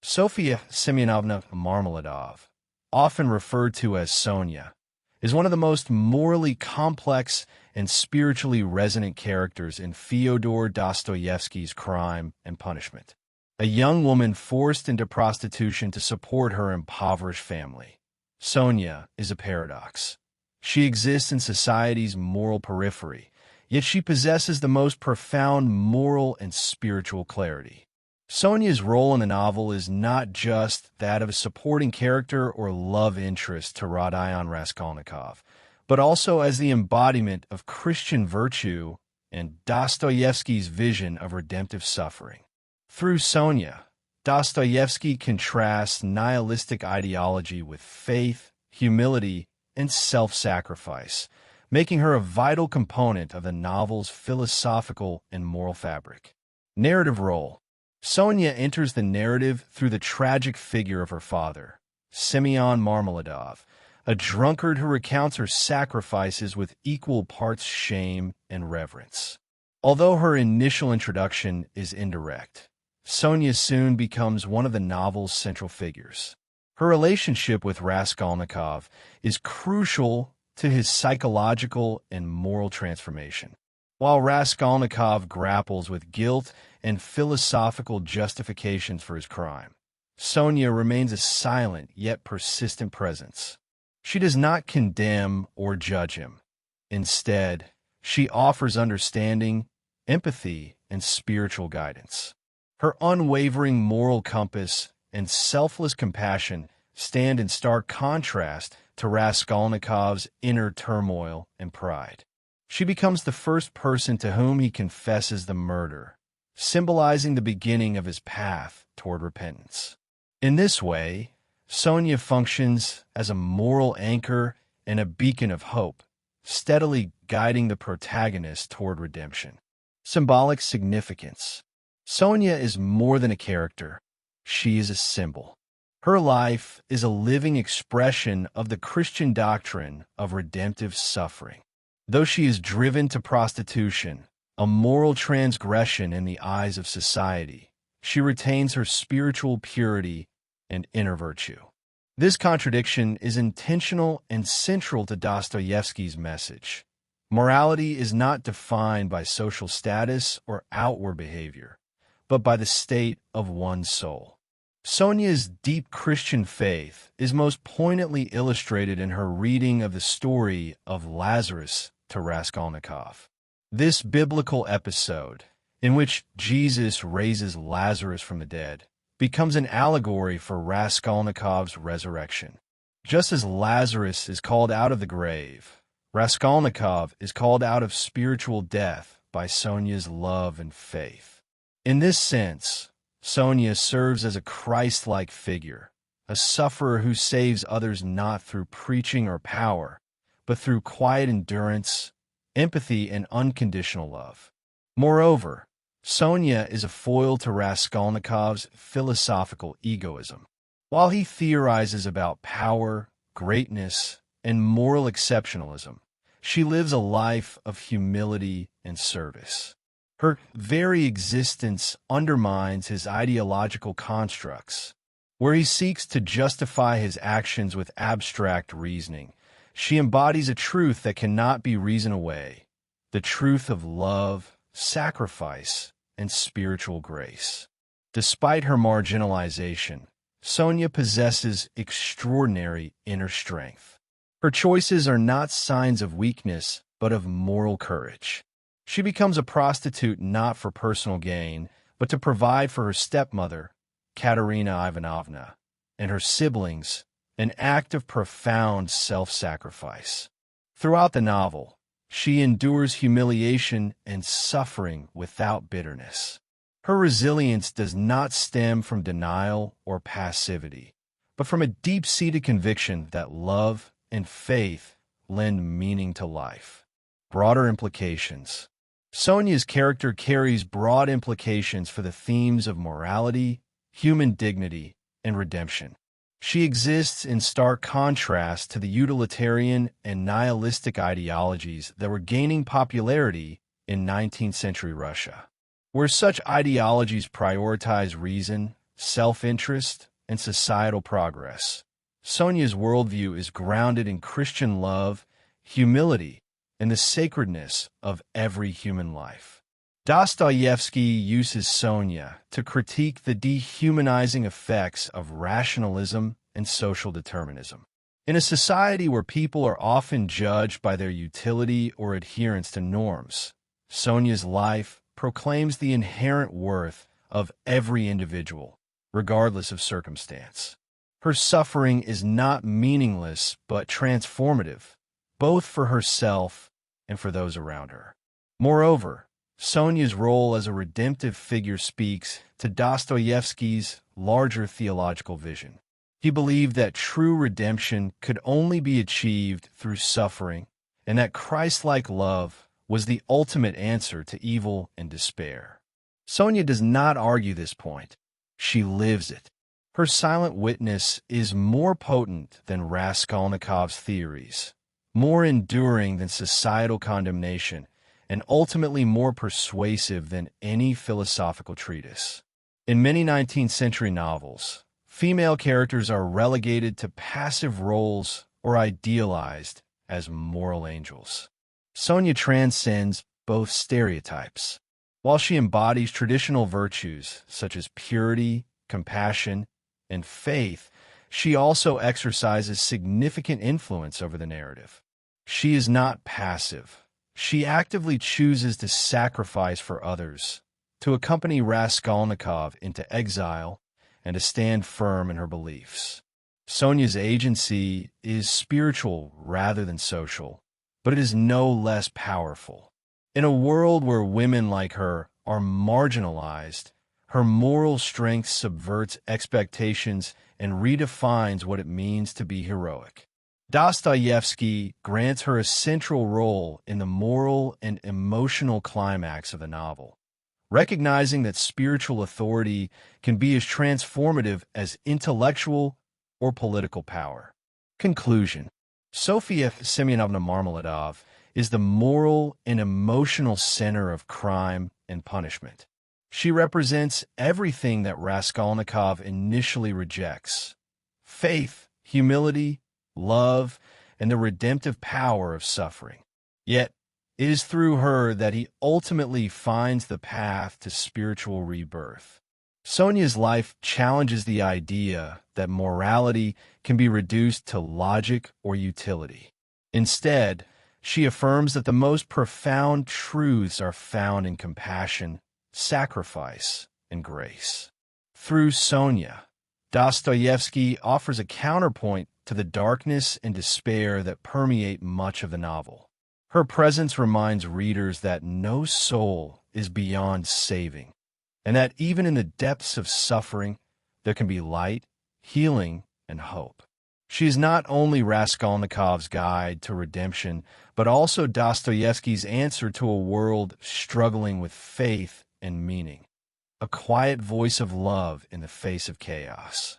Sofya Semyonovna Marmeladov, often referred to as Sonia, is one of the most morally complex and spiritually resonant characters in Fyodor Dostoevsky's Crime and Punishment. A young woman forced into prostitution to support her impoverished family. Sonia is a paradox. She exists in society's moral periphery, yet she possesses the most profound moral and spiritual clarity. Sonia's role in the novel is not just that of a supporting character or love interest to Rodion Raskolnikov, but also as the embodiment of Christian virtue and Dostoevsky's vision of redemptive suffering. Through Sonia, Dostoevsky contrasts nihilistic ideology with faith, humility, and self-sacrifice, making her a vital component of the novel's philosophical and moral fabric. Narrative role. Sonia enters the narrative through the tragic figure of her father, Semyon Marmeladov, a drunkard who recounts her sacrifices with equal parts shame and reverence. Although her initial introduction is indirect, Sonia soon becomes one of the novel's central figures. Her relationship with Raskolnikov is crucial to his psychological and moral transformation. While Raskolnikov grapples with guilt and philosophical justifications for his crime, Sonia remains a silent yet persistent presence. She does not condemn or judge him. Instead, she offers understanding, empathy, and spiritual guidance. Her unwavering moral compass and selfless compassion stand in stark contrast to Raskolnikov's inner turmoil and pride. She becomes the first person to whom he confesses the murder, symbolizing the beginning of his path toward repentance. In this way, Sonia functions as a moral anchor and a beacon of hope, steadily guiding the protagonist toward redemption. Symbolic significance. Sonia is more than a character. She is a symbol. Her life is a living expression of the Christian doctrine of redemptive suffering. Though she is driven to prostitution, a moral transgression in the eyes of society, she retains her spiritual purity and inner virtue. This contradiction is intentional and central to Dostoevsky's message. Morality is not defined by social status or outward behavior, but by the state of one's soul. Sonia's deep Christian faith is most poignantly illustrated in her reading of the story of Lazarus to Raskolnikov. This biblical episode, in which Jesus raises Lazarus from the dead, becomes an allegory for Raskolnikov's resurrection. Just as Lazarus is called out of the grave, Raskolnikov is called out of spiritual death by Sonia's love and faith. In this sense, Sonia serves as a Christ-like figure, a sufferer who saves others not through preaching or power, but through quiet endurance, empathy, and unconditional love. Moreover, Sonia is a foil to Raskolnikov's philosophical egoism. While he theorizes about power, greatness, and moral exceptionalism, she lives a life of humility and service. Her very existence undermines his ideological constructs. Where he seeks to justify his actions with abstract reasoning, she embodies a truth that cannot be reasoned away, the truth of love, sacrifice, and spiritual grace. Despite her marginalization, Sonia possesses extraordinary inner strength. Her choices are not signs of weakness, but of moral courage. She becomes a prostitute not for personal gain, but to provide for her stepmother, Katerina Ivanovna, and her siblings, an act of profound self-sacrifice. Throughout the novel, she endures humiliation and suffering without bitterness. Her resilience does not stem from denial or passivity, but from a deep-seated conviction that love and faith lend meaning to life. Broader implications. Sonia's character carries broad implications for the themes of morality, human dignity, and redemption. She exists in stark contrast to the utilitarian and nihilistic ideologies that were gaining popularity in 19th century Russia. Where such ideologies prioritize reason, self-interest, and societal progress. Sonia's worldview is grounded in Christian love, humility, and the sacredness of every human life. Dostoevsky uses Sonia to critique the dehumanizing effects of rationalism and social determinism. In a society where people are often judged by their utility or adherence to norms, Sonia's life proclaims the inherent worth of every individual, regardless of circumstance. Her suffering is not meaningless but transformative, both for herself and for those around her. Moreover, Sonia's role as a redemptive figure speaks to Dostoevsky's larger theological vision. He believed that true redemption could only be achieved through suffering, and that Christ-like love was the ultimate answer to evil and despair. Sonia does not argue this point. She lives it. Her silent witness is more potent than Raskolnikov's theories, more enduring than societal condemnation, and ultimately more persuasive than any philosophical treatise. In many 19th century novels, female characters are relegated to passive roles or idealized as moral angels. Sonia transcends both stereotypes. While she embodies traditional virtues such as purity, compassion, and faith, she also exercises significant influence over the narrative. She is not passive. She actively chooses to sacrifice for others, to accompany Raskolnikov into exile, and to stand firm in her beliefs. Sonia's agency is spiritual rather than social, but it is no less powerful. In a world where women like her are marginalized, her moral strength subverts expectations and redefines what it means to be heroic. Dostoevsky grants her a central role in the moral and emotional climax of the novel, recognizing that spiritual authority can be as transformative as intellectual or political power. Conclusion: Sofya Semyonovna Marmeladov is the moral and emotional center of crime and punishment. She represents everything that Raskolnikov initially rejects: faith, humility, love, and the redemptive power of suffering. Yet, it is through her that he ultimately finds the path to spiritual rebirth. Sonia's life challenges the idea that morality can be reduced to logic or utility. Instead, she affirms that the most profound truths are found in compassion, sacrifice, and grace. Through Sonia, Dostoevsky offers a counterpoint to the darkness and despair that permeate much of the novel. Her presence reminds readers that no soul is beyond saving, and that even in the depths of suffering, there can be light, healing, and hope. She is not only Raskolnikov's guide to redemption, but also Dostoevsky's answer to a world struggling with faith and meaning, a quiet voice of love in the face of chaos.